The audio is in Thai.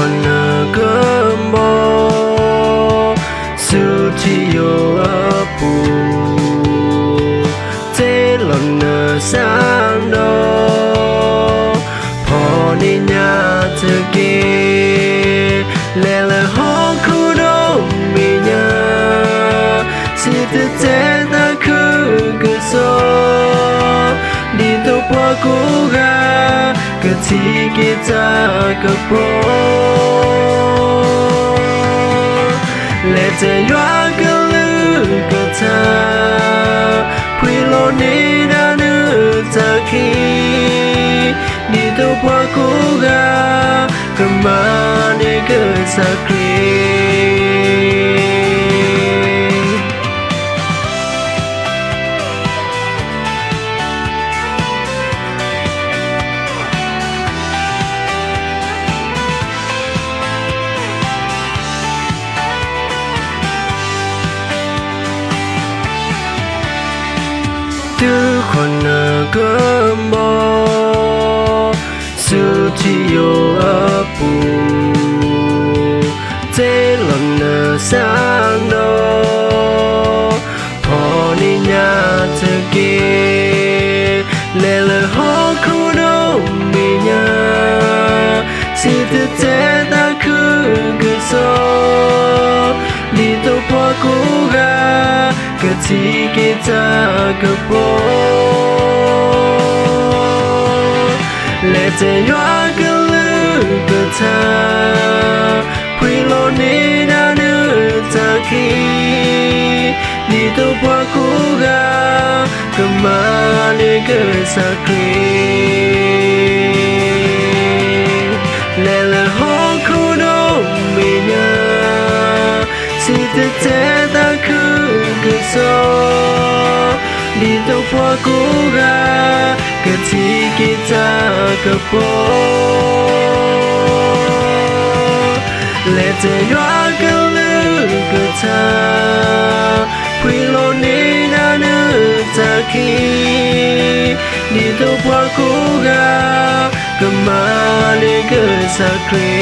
คนก็มอสุที่โยปูเจลอนเนสานโนพอนิญาเธอเกเลละฮอคูโดมิญาสิเธอเจตาคือกะโซดีตัวพอกูกากะที่กิจากะโปและจะยว่ากะลือกะทาพุยโลนีนานึจากคีดีตัวพอกูกากะมาเนกะสักรีทุกคนก็มอสุที่โยปูเจลอนเนสานโนพอนิญาเธอเกเลละฮอคูโดมิญาสิเธอเจตาคือกะโซดีตัวพอกูกากะที่กิจากะโปและจะยว่ากะลือกะทาพุยโลนีนานึจากคีดีตัวพอกูกากะมาเนกะสักรีและละฮอคูโดมิญาสิเธอเจตาคือกะโซดีตัวพอกูกากะที่กิจากะโปและจะยว่ากะลือกะทาพุยโลนีนานึจากคีดีตัวพอกูกากะมาเนกะสักรี